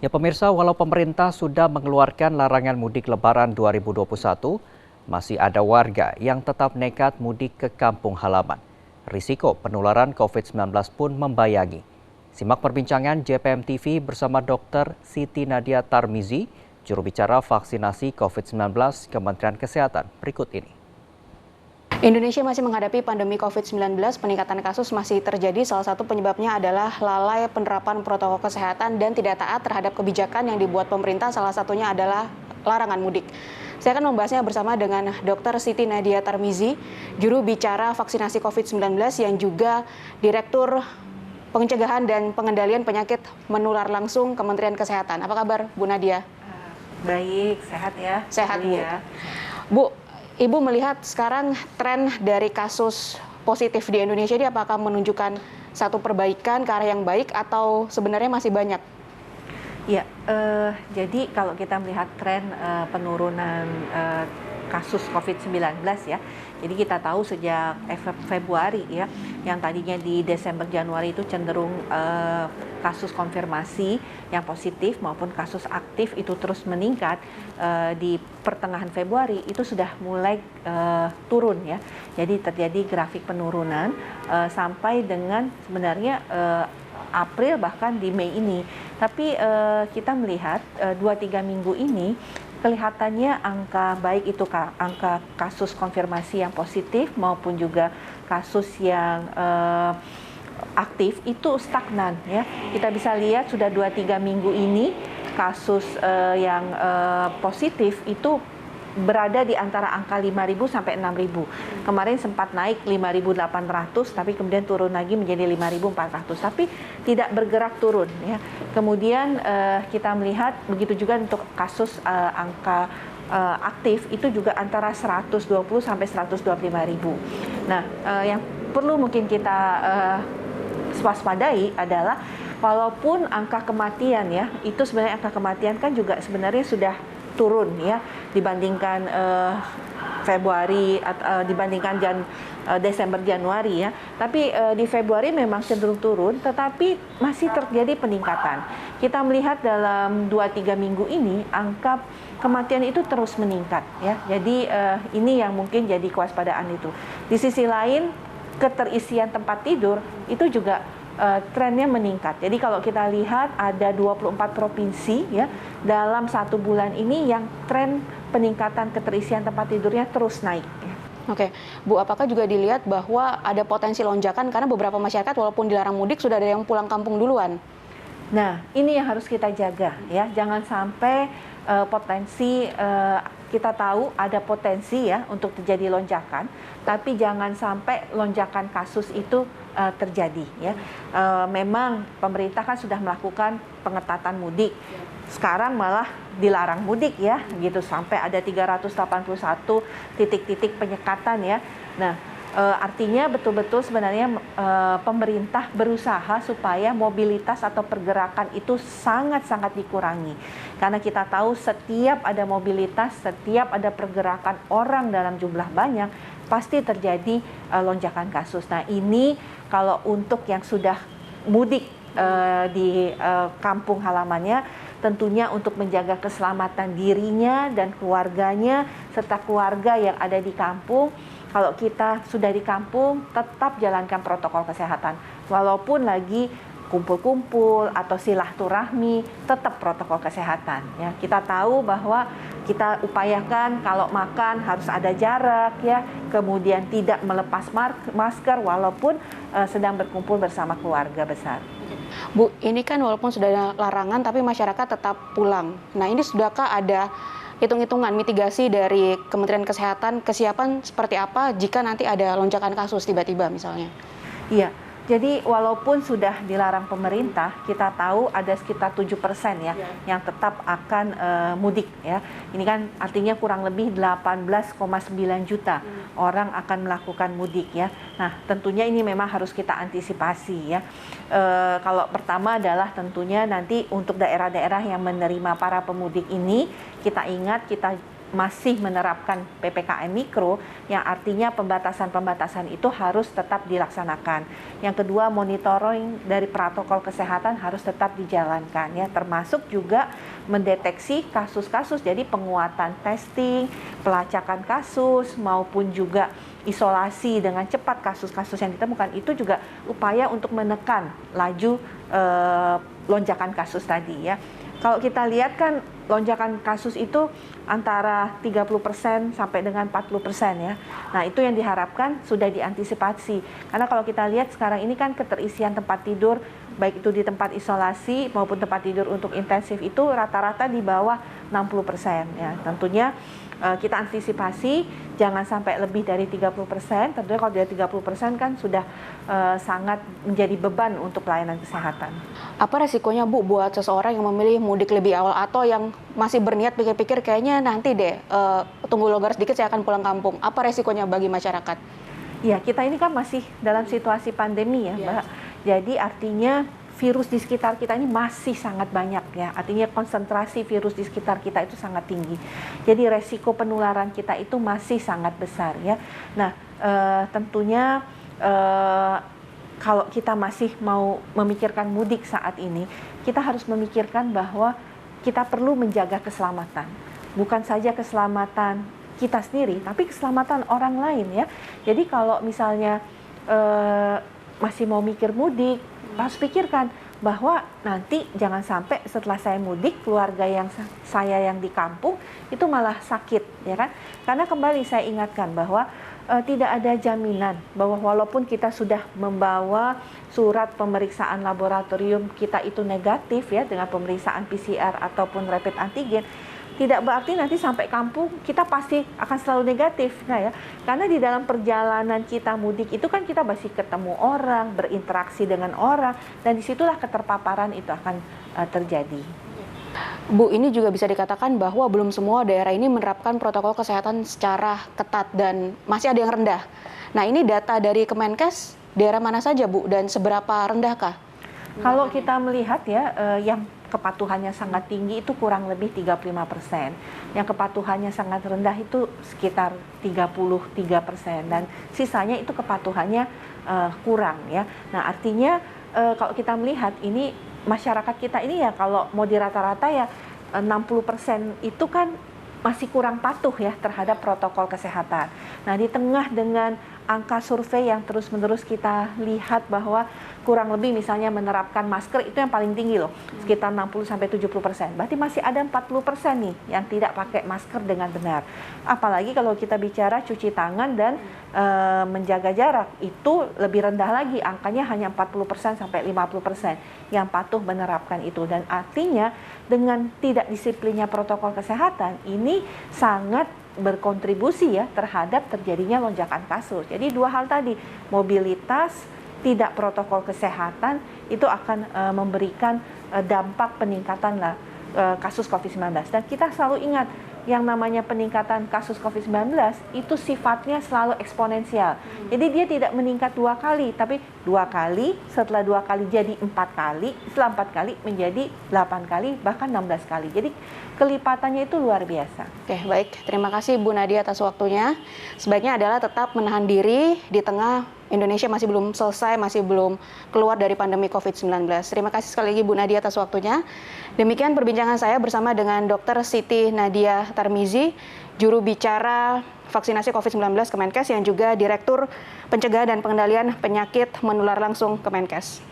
Ya pemirsa, walau pemerintah sudah mengeluarkan larangan mudik Lebaran 2021, masih ada warga yang tetap nekat mudik ke kampung halaman. Risiko penularan COVID-19 pun membayangi. Simak perbincangan JPM TV bersama Dr. Siti Nadia Tarmizi, juru bicara vaksinasi COVID-19 Kementerian Kesehatan. Berikut ini. Indonesia masih menghadapi pandemi COVID-19, peningkatan kasus masih terjadi. Salah satu penyebabnya adalah lalai penerapan protokol kesehatan dan tidak taat terhadap kebijakan yang dibuat pemerintah. Salah satunya adalah larangan mudik. Saya akan membahasnya bersama dengan Dr. Siti Nadia Tarmizi, juru bicara vaksinasi COVID-19 yang juga Direktur Pencegahan dan Pengendalian Penyakit Menular Langsung Kementerian Kesehatan. Apa kabar, Bu Nadia? Baik, sehat ya. Sehat, Bu. Ya. Bu, Ibu melihat sekarang tren dari kasus positif di Indonesia ini apakah menunjukkan satu perbaikan ke arah yang baik atau sebenarnya masih banyak? Ya, jadi kalau kita melihat tren penurunan kasus COVID-19 ya, jadi kita tahu sejak Februari ya, yang tadinya di Desember Januari itu cenderung kasus konfirmasi yang positif maupun kasus aktif itu terus meningkat, di pertengahan Februari itu sudah mulai turun ya. Jadi terjadi grafik penurunan sampai dengan sebenarnya April bahkan di Mei ini. Tapi kita melihat 2-3 minggu ini kelihatannya angka baik itu angka kasus konfirmasi yang positif maupun juga kasus yang aktif itu stagnan ya. Kita bisa lihat sudah 2-3 minggu ini kasus yang positif itu berada di antara angka 5.000 sampai 6.000. Kemarin sempat naik 5.800 tapi kemudian turun lagi menjadi 5.400 tapi tidak bergerak turun ya. Kemudian kita melihat begitu juga untuk kasus angka aktif itu juga antara 120 sampai 125.000. Nah, yang perlu mungkin kita waspadai adalah walaupun angka kematian ya, itu sebenarnya angka kematian kan juga sebenarnya sudah turun ya dibandingkan Februari dibandingkan Desember Januari ya. Tapi di Februari memang cenderung turun tetapi masih terjadi peningkatan. Kita melihat dalam 2-3 minggu ini angka kematian itu terus meningkat ya. Jadi ini yang mungkin jadi kewaspadaan itu. Di sisi lain keterisian tempat tidur itu juga trennya meningkat. Jadi kalau kita lihat ada 24 provinsi ya dalam 1 bulan ini yang tren peningkatan keterisian tempat tidurnya terus naik. Oke, Bu, apakah juga dilihat bahwa ada potensi lonjakan karena beberapa masyarakat walaupun dilarang mudik sudah ada yang pulang kampung duluan? Nah, ini yang harus kita jaga ya. Jangan sampai potensi kita tahu ada potensi ya untuk terjadi lonjakan, tapi jangan sampai lonjakan kasus itu terjadi ya. Memang pemerintah kan sudah melakukan pengetatan mudik. Sekarang malah dilarang mudik ya, gitu sampai ada 381 titik-titik penyekatan ya. Nah, artinya betul-betul sebenarnya pemerintah berusaha supaya mobilitas atau pergerakan itu sangat-sangat dikurangi. Karena kita tahu setiap ada mobilitas, setiap ada pergerakan orang dalam jumlah banyak, pasti terjadi lonjakan kasus. Nah, ini kalau untuk yang sudah mudik di kampung halamannya, tentunya untuk menjaga keselamatan dirinya dan keluarganya serta keluarga yang ada di kampung. Kalau kita sudah di kampung, tetap jalankan protokol kesehatan. Walaupun lagi kumpul-kumpul atau silaturahmi, tetap protokol kesehatan. Ya, kita tahu bahwa kita upayakan kalau makan harus ada jarak, ya, kemudian tidak melepas masker walaupun sedang berkumpul bersama keluarga besar. Bu, ini kan walaupun sudah ada larangan, tapi masyarakat tetap pulang. Nah, ini sudahkah ada hitung-hitungan mitigasi dari Kementerian Kesehatan, kesiapan seperti apa jika nanti ada lonjakan kasus tiba-tiba misalnya? Iya, jadi walaupun sudah dilarang pemerintah, kita tahu ada sekitar 7% ya yang tetap akan mudik ya. Ini kan artinya kurang lebih 18,9 juta orang akan melakukan mudik ya. Nah, tentunya ini memang harus kita antisipasi ya. Kalau pertama adalah tentunya nanti untuk daerah-daerah yang menerima para pemudik ini, kita ingat kita masih menerapkan PPKM Mikro, yang artinya pembatasan-pembatasan itu harus tetap dilaksanakan. Yang kedua, monitoring dari protokol kesehatan harus tetap dijalankan, ya, termasuk juga mendeteksi kasus-kasus, jadi penguatan testing, pelacakan kasus, maupun juga isolasi dengan cepat kasus-kasus yang ditemukan, itu juga upaya untuk menekan laju lonjakan kasus tadi, ya. Kalau kita lihat kan lonjakan kasus itu antara 30% sampai dengan 40%, ya. Nah, itu yang diharapkan sudah diantisipasi. Karena kalau kita lihat sekarang ini kan keterisian tempat tidur, baik itu di tempat isolasi maupun tempat tidur untuk intensif itu rata-rata di bawah 60%, ya. Tentunya kita antisipasi jangan sampai lebih dari 30%. Tentunya kalau dari 30% kan sudah sangat menjadi beban untuk pelayanan kesehatan. Apa resikonya Bu buat seseorang yang memilih mudik lebih awal atau yang masih berniat pikir-pikir kayaknya nanti deh tunggu longgar sedikit saya akan pulang kampung. Apa resikonya bagi masyarakat? Ya, kita ini kan masih dalam situasi pandemi, ya, Mbak. Jadi artinya virus di sekitar kita ini masih sangat banyak, ya. Artinya konsentrasi virus di sekitar kita itu sangat tinggi. Jadi resiko penularan kita itu masih sangat besar, ya. Nah, tentunya kalau kita masih mau memikirkan mudik saat ini, kita harus memikirkan bahwa kita perlu menjaga keselamatan. Bukan saja keselamatan kita sendiri, tapi keselamatan orang lain, ya. Jadi kalau misalnya masih mau mikir mudik, harus pikirkan bahwa nanti jangan sampai setelah saya mudik, keluarga saya yang di kampung itu malah sakit, ya kan? Karena kembali saya ingatkan bahwa tidak ada jaminan bahwa walaupun kita sudah membawa surat pemeriksaan laboratorium kita itu negatif, ya, dengan pemeriksaan PCR ataupun rapid antigen, tidak berarti nanti sampai kampung kita pasti akan selalu negatif. Nah, ya, karena di dalam perjalanan kita mudik itu kan kita masih ketemu orang, berinteraksi dengan orang, dan disitulah keterpaparan itu akan terjadi. Bu, ini juga bisa dikatakan bahwa belum semua daerah ini menerapkan protokol kesehatan secara ketat dan masih ada yang rendah. Nah, ini data dari Kemenkes, daerah mana saja Bu dan seberapa rendahkah? Kalau kita melihat, ya, yang kepatuhannya sangat tinggi itu kurang lebih 35%. Yang kepatuhannya sangat rendah itu sekitar 33%, dan sisanya itu kepatuhannya kurang, ya. Nah, artinya kalau kita melihat ini masyarakat kita ini, ya, kalau mau di rata-rata ya 60% itu kan masih kurang patuh, ya, terhadap protokol kesehatan. Nah, di tengah dengan angka survei yang terus-menerus kita lihat bahwa kurang lebih misalnya menerapkan masker itu yang paling tinggi loh, sekitar 60-70%. Berarti masih ada 40% nih yang tidak pakai masker dengan benar. Apalagi kalau kita bicara cuci tangan dan menjaga jarak, itu lebih rendah lagi, angkanya hanya 40% sampai 50% yang patuh menerapkan itu. Dan artinya dengan tidak disiplinnya protokol kesehatan ini sangat berkontribusi, ya, terhadap terjadinya lonjakan kasus. Jadi dua hal tadi, mobilitas, tidak protokol kesehatan itu akan memberikan dampak peningkatan kasus COVID-19. Dan kita selalu ingat yang namanya peningkatan kasus COVID-19 itu sifatnya selalu eksponensial. Jadi dia tidak meningkat 2 kali, tapi 2 kali, setelah 2 kali jadi 4 kali, setelah 4 kali menjadi 8 kali, bahkan 16 kali. Jadi kelipatannya itu luar biasa. Oke, baik. Terima kasih Bu Nadia atas waktunya. Sebaiknya adalah tetap menahan diri di tengah Indonesia masih belum selesai, masih belum keluar dari pandemi COVID-19. Terima kasih sekali lagi Bu Nadia atas waktunya. Demikian perbincangan saya bersama dengan Dr. Siti Nadia Tarmizi, juru bicara vaksinasi COVID-19 Kemenkes yang juga Direktur Pencegahan dan Pengendalian Penyakit Menular Langsung Kemenkes.